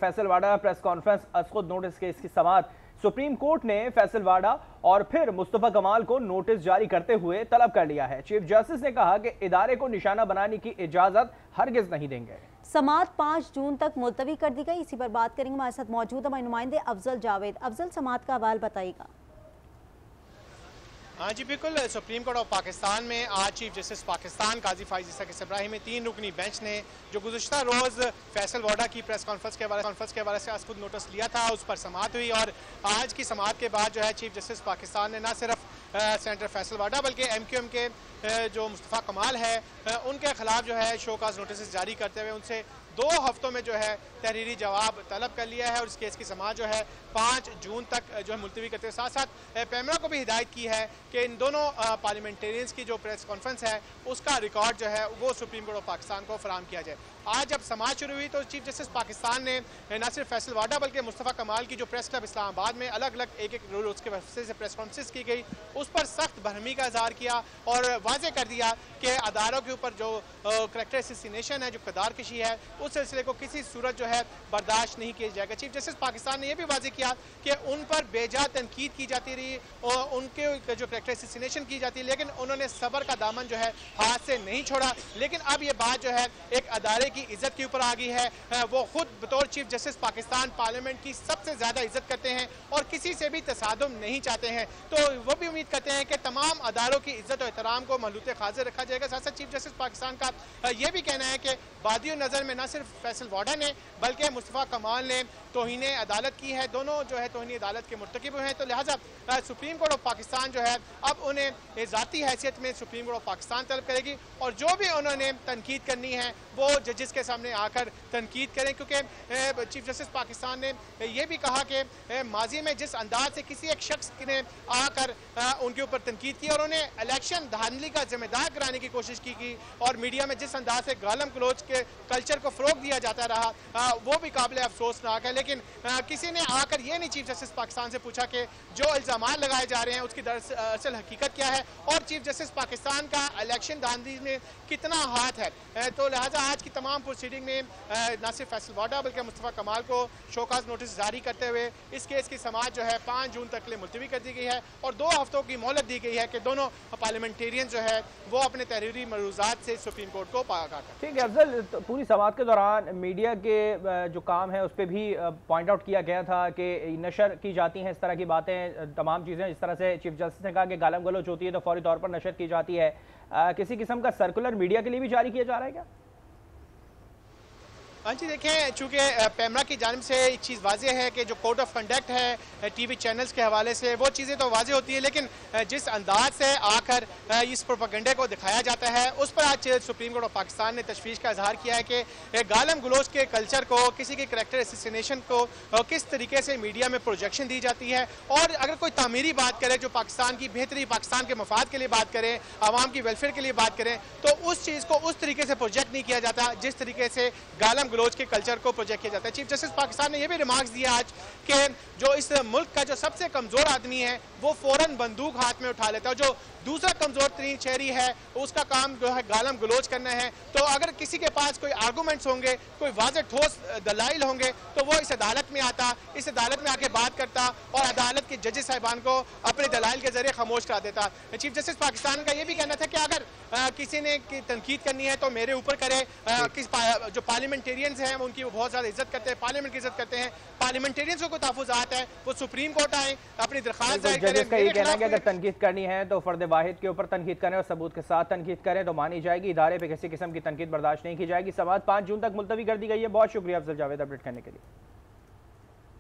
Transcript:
फैसल वाडा press conference असखुद notice case की समाअत। Supreme court ने फैसल वाडा और फिर मुस्तफा कमाल को नोटिस जारी करते हुए तलब कर लिया है। चीफ जस्टिस ने कहा कि इदारे को निशाना बनाने की इजाजत हरगिज नहीं देंगे। समाअत 5 जून तक मुलतवी कर दी गई। इसी पर बात करेंगे, हमारे साथ मौजूद हमारे नुमाइंदे अफजल जावेद। अफजल, समाअत का हवाल बताइएगा। हाँ जी बिल्कुल, सुप्रीम कोर्ट ऑफ पाकिस्तान में आज चीफ जस्टिस पाकिस्तान काजी फाइज इसाक इब्राहिम में 3 रुकनी बेंच ने जो गुज़श्ता रोज़ फैसल वाडा की प्रेस कॉन्फ्रेंस के हवाले से आज खुद नोटिस लिया था, उस पर समाअत हुई। और आज की समाअत के बाद जो है चीफ जस्टिस पाकिस्तान ने न सिर्फ सेनेटर फैसल वाडा बल्कि MQM के जो मुस्तफा कमाल है उनके खिलाफ जो है शोकाज नोटिस जारी करते हुए उनसे 2 हफ्तों में जो है तहरीरी जवाब तलब कर लिया है। और इस केस की समाअत जो है 5 जून तक जो है मुलतवी करते हुए साथ साथ पैमरा को भी हिदायत की है कि इन दोनों पार्लियामेंटेरियंस की जो प्रेस कॉन्फ्रेंस है उसका रिकॉर्ड जो है वो सुप्रीम कोर्ट ऑफ पाकिस्तान को फराहम किया जाए। आज जब समाअत शुरू हुई तो चीफ जस्टिस पाकिस्तान ने न सिर्फ फैसल वाडा बल्कि मुस्तफा कमाल की जो प्रेस क्लब इस्लामाबाद में अलग अलग एक रोज के वजह से प्रेस कॉन्फ्रेंस की गई उस पर सख्त बरहमी का इजहार किया और वाजे कर दिया कि अदारों के ऊपर जो करैक्टर असैसिनेशन है, जो किरदार कशी है, उस सिलसिले को किसी सूरत जो है बर्दाश्त नहीं किया जाएगा। चीफ जस्टिस पाकिस्तान ने यह भी वाजे किया कि उन पर बेजा तनकीद की जाती रही और उनके जो करैक्टर असैसिनेशन की जाती है, लेकिन उन्होंने सब्र का दामन जो है हाथ से नहीं छोड़ा। लेकिन अब ये बात जो है एक अदारे की इज्जत के ऊपर आ गई है। वो खुद बतौर चीफ जस्टिस पाकिस्तान पार्लियामेंट की सबसे ज्यादा इज्जत करते हैं और किसी से भी तसादुम नहीं चाहते हैं, तो वो भी उम्मीद करते हैं कि तमाम अदारों की इज्जत और एहतराम को महलूत खाजिर रखा जाएगा। साथ साथ चीफ जस्टिस पाकिस्तान का यह भी कहना है कि बादियों नजर में न सिर्फ फैसल वाडा ने बल्कि मुस्तफा कमाल ने तौहीन अदालत की है, दोनों जो है तौहीन अदालत के मुर्तकिब हुए हैं। तो लिहाजा सुप्रीम कोर्ट ऑफ पाकिस्तान जो है अब उन्हें ज़ाती हैसियत में सुप्रीम कोर्ट ऑफ पाकिस्तान तलब करेगी और जो भी उन्होंने तनकीद करनी है वो जजेस के सामने आकर तनकीद करें, क्योंकि चीफ जस्टिस पाकिस्तान ने यह भी कहा कि माजी में जिस अंदाज से किसी एक शख्स ने आकर उनके ऊपर तनकीद की और उन्हें इलेक्शन धांधली का जिम्मेदार कराने की कोशिश की और मीडिया में जिस अंदाज से गालम गलोच के कल्चर को फ़रोग दिया जाता रहा वो भी काबिल अफसोसनाक है। लेकिन किसी ने आकर ये नहीं चीफ जस्टिस पाकिस्तान से पूछा कि जो इल्ज़ाम लगाए जा रहे हैं उसकी दरअसल हकीकत क्या है और चीफ जस्टिस पाकिस्तान का इलेक्शन धांधली में कितना हाथ है। तो लिहाजा आज की तमाम प्रोसीडिंग में न सिर्फ फैसल वाडा बल्कि मुस्तफा कमाल को शोकाज नोटिस जारी करते हुए इस केस की समाअत जो है 5 जून तक के लिए मुलतवी कर दी गई है और 2 हफ्तों की मोहलत दी गई है कि दोनों पार्लियामेंटेरियन जो है वो अपने तहरीरी मरूजात से सुप्रीम कोर्ट को आगाह करें। ठीक है अफजल, तो पूरी समाअत के दौरान मीडिया के जो काम है उस पर भी पॉइंट आउट किया गया था कि नशर की जाती हैं इस तरह की बातें, तमाम चीज़ें इस तरह से चीफ जस्टिस ने कहा कि गालम गलोच होती है तो फौरी तौर पर नशर की जाती है। किसी किस्म का सर्कुलर मीडिया के लिए भी जारी किया जा रहा है क्या? हाँ जी, देखें चूँकि पैमरा की जानिब से एक चीज़ वाजे है कि जो कोड ऑफ कंडक्ट है टीवी चैनल्स के हवाले से वो चीज़ें तो वाजे होती है, लेकिन जिस अंदाज से आकर इस प्रोपेगेंडे को दिखाया जाता है उस पर आज सुप्रीम कोर्ट ऑफ पाकिस्तान ने तशवीश का इजहार किया है कि गालम गलोच के कल्चर को, किसी के करैक्टर असैसिनेशन को किस तरीके से मीडिया में प्रोजेक्शन दी जाती है। और अगर कोई तामीरी बात करे जो पाकिस्तान की बेहतरी, पाकिस्तान के मफाद के लिए बात करें, आवाम की वेलफेयर के लिए बात करें, तो उस चीज़ को उस तरीके से प्रोजेक्ट नहीं किया जाता जिस तरीके से गालम गलोच के कल्चर को प्रोजेक्ट किया जाता है। चीफ जस्टिस पाकिस्तान ने यह भी रिमार्क्स दिया आज कि जो इस मुल्क का जो सबसे कमजोर आदमी है वो फौरन बंदूक हाथ में उठा लेता है, जो दूसरा कमजोर तरीन शहरी है उसका काम जो है गालम गलोच करना है। तो अगर किसी के पास कोई आर्गूमेंट्स होंगे, कोई वाज़ेह ठोस दलाइल होंगे तो वो इस अदालत में आता, इस अदालत में आके बात करता और अदालत के जजेस साहिबान को अपने दलाइल के जरिए खामोश करा देता। चीफ जस्टिस पाकिस्तान का ये भी कहना था कि अगर किसी ने तनकीद करनी है तो मेरे ऊपर करे। जो पार्लियामेंटेरियंस हैं उनकी बहुत ज़्यादा इज्जत करते हैं, पार्लियामेंट की इज्जत करते हैं, पार्लियामेंटेरियंस को कोई तहफ़्फ़ुज़ात है वो सुप्रीम कोर्ट आए अपनी दरख्वास्त दायर करें। जजेस का ये कहना है कि अगर तनकीद करनी है तो फर्द वाहिद के ऊपर तनकीद करें और सबूत के साथ तनकीद करें तो मानी जाएगी, इदारे पे किसी किस्म की तनकीद बर्दाश्त नहीं की जाएगी। समाअत 5 जून तक मुलतवी कर दी गई है। बहुत शुक्रिया अफजल जावेद अपडेट करने के लिए।